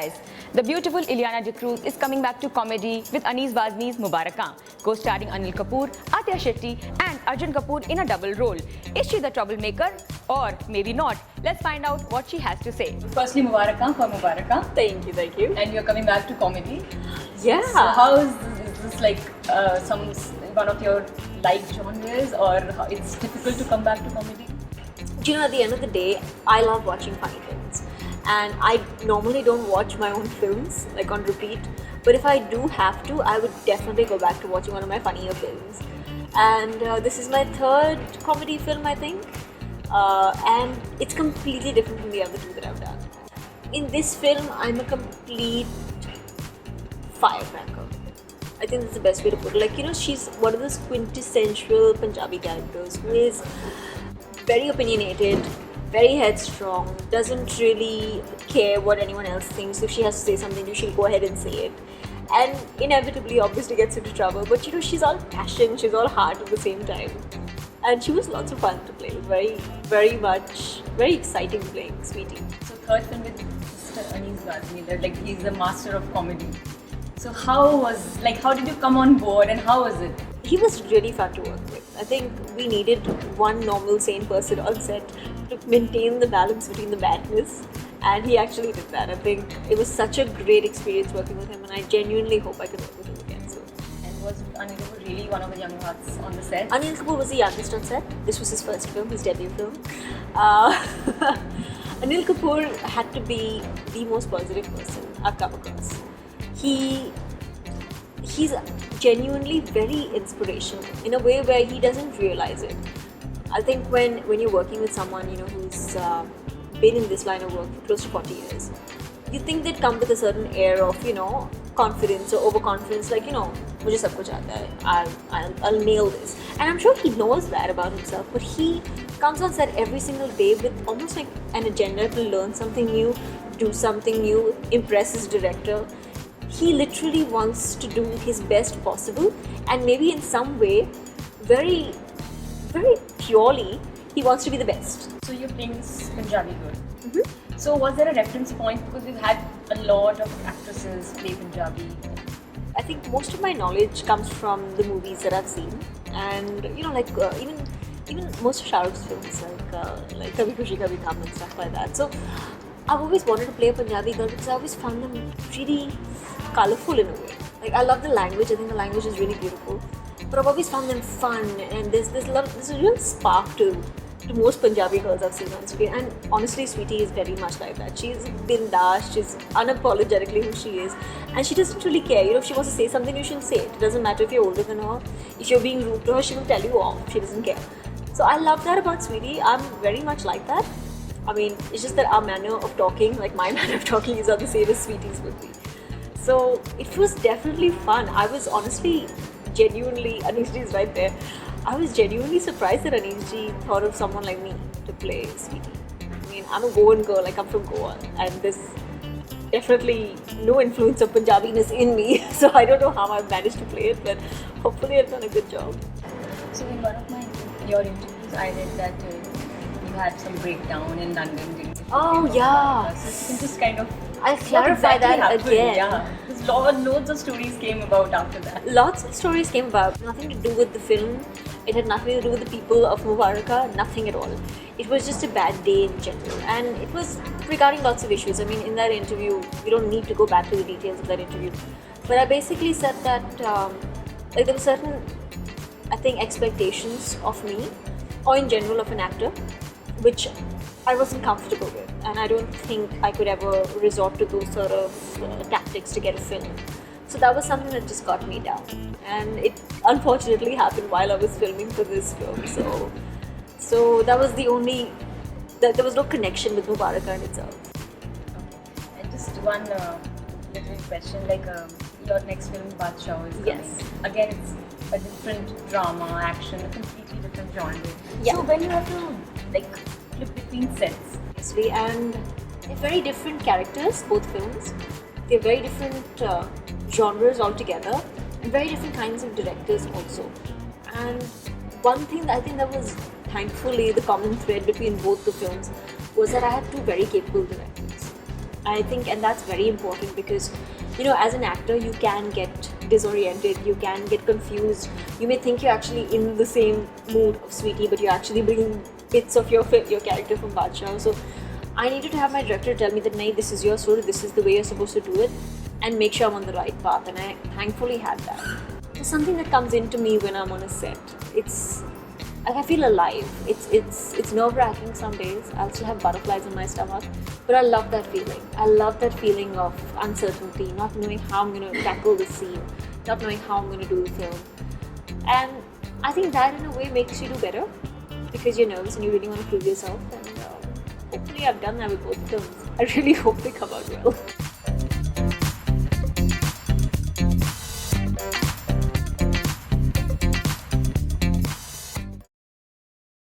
guys, the beautiful Ileana D'Cruz is coming back to comedy with Anees Bazmi's Mubarakah, co-starring Anil Kapoor, Atya Shetty and Arjun Kapoor in a double role. Is she the troublemaker or maybe not? Let's find out what she has to say. Firstly, Mubarakah for Mubarakah. Thank you, thank you. And you're coming back to comedy. Yeah. So how is this like one of your liked genres, or it's difficult to come back to comedy? Do you know, at the end of the day, I love watching funny films. And I normally don't watch my own films, like on repeat. But if I do have to, I would definitely go back to watching one of my funnier films. And this is my third comedy film, I think. And it's completely different from the other two that I've done. In this film, I'm a complete firecracker. I think that's the best way to put it. Like, you know, she's one of those quintessential Punjabi characters who is very opinionated, very headstrong, doesn't really care what anyone else thinks. If she has to say something, she'll go ahead and say it. And inevitably, obviously gets into trouble. But you know, she's all passion, she's all heart at the same time. And she was lots of fun to play with. Very exciting playing Sweetie. So third film with Mr. Anees Bazmi, like he's a master of comedy. So how did you come on board and how was it? He was really fun to work with. I think we needed one normal, sane person on set to maintain the balance between the madness, and he actually did that. I think it was such a great experience working with him, and I genuinely hope I can work with him again soon. And was Anil Kapoor really one of the young hearts on the set? Anil Kapoor was the youngest on set. This was his first film, his debut film. Anil Kapoor had to be the most positive person I've come across. He's genuinely very inspirational in a way where he doesn't realize it. I think when you're working with someone, you know, who's been in this line of work for close to 40 years, you think they'd come with a certain air of, you know, confidence or overconfidence, like, you know, mujhe sab kuch aata hai, I'll nail this. And I'm sure he knows that about himself, but he comes on set every single day with almost like an agenda to learn something new, do something new, impress his director. He literally wants to do his best possible, and maybe in some way, very, very purely, he wants to be the best. So you're playing this Punjabi girl. Mm-hmm. So was there a reference point, because we've had a lot of actresses play Punjabi? I think most of my knowledge comes from the movies that I've seen, and you know, like even most of Shah Rukh's films, like Kabhi Khushi Kabhi Gham and stuff like that. So I've always wanted to play a Punjabi girl because I always found them really colourful in a way. Like, I love the language. I think the language is really beautiful. But I've always found them fun, and there's a real spark to most Punjabi girls I've seen on screen. And honestly, Sweetie is very much like that. She's bindass, she's unapologetically who she is, and she doesn't really care. You know, if she wants to say something, you should say it. It doesn't matter if you're older than her. If you're being rude to her, she will tell you off. She doesn't care. So I love that about Sweetie. I'm very much like that. I mean, it's just that our manner of talking, like my manner of talking, is not the same as Sweetie's would be. So it was definitely fun. I was honestly, genuinely, Anees is right there. I was genuinely surprised that Anees thought of someone like me to play Sweetie. I mean, I'm a Goan girl, like I'm from Goa, and there's definitely no influence of Punjabiness in me. So I don't know how I've managed to play it, but hopefully I've done a good job. So in one of your interviews, I read that you had some breakdown in London. Oh yeah. So you can just kind of I'll clarify that happened? again. Yeah. Because loads of stories came about after that. Lots of stories came about. Nothing to do with the film. It had nothing to do with the people of Mubarakah. Nothing at all. It was just a bad day in general, and it was regarding lots of issues. I mean, in that interview, we don't need to go back to the details of that interview, but I basically said that there were certain, I think, expectations of me, or in general of an actor, which I wasn't comfortable with, and I don't think I could ever resort to those sort of tactics to get a film. So that was something that just got me down, and it unfortunately happened while I was filming for this film. So that was the only, there was no connection with Mubarakah in itself. Okay. And just one little question, like your next film, Badshah, is coming. Yes. Again, it's a different drama, action, a completely different genre. Yeah. So when you have to like flip between sets, And they're very different characters, both films. They're very different genres altogether, and very different kinds of directors also. And one thing that I think that was thankfully the common thread between both the films was that I had two very capable directors. I think, and that's very important because, you know, as an actor, you can get disoriented, you can get confused. You may think you're actually in the same mood of Sweetie, but you're actually bringing bits of your character from Badshah. So I needed to have my director tell me that, "Nahi, this is your story, this is the way you're supposed to do it," and make sure I'm on the right path. And I thankfully had that. There's something that comes into me when I'm on a set. It's like I feel alive. It's nerve-wracking some days. I'll still have butterflies in my stomach, but I love that feeling. I love that feeling of uncertainty, not knowing how I'm going to tackle the scene, not knowing how I'm going to do the film. And I think that in a way makes you do better because you're nervous and you really want to prove yourself. And hopefully I've done that with both films. I really hope they come out well.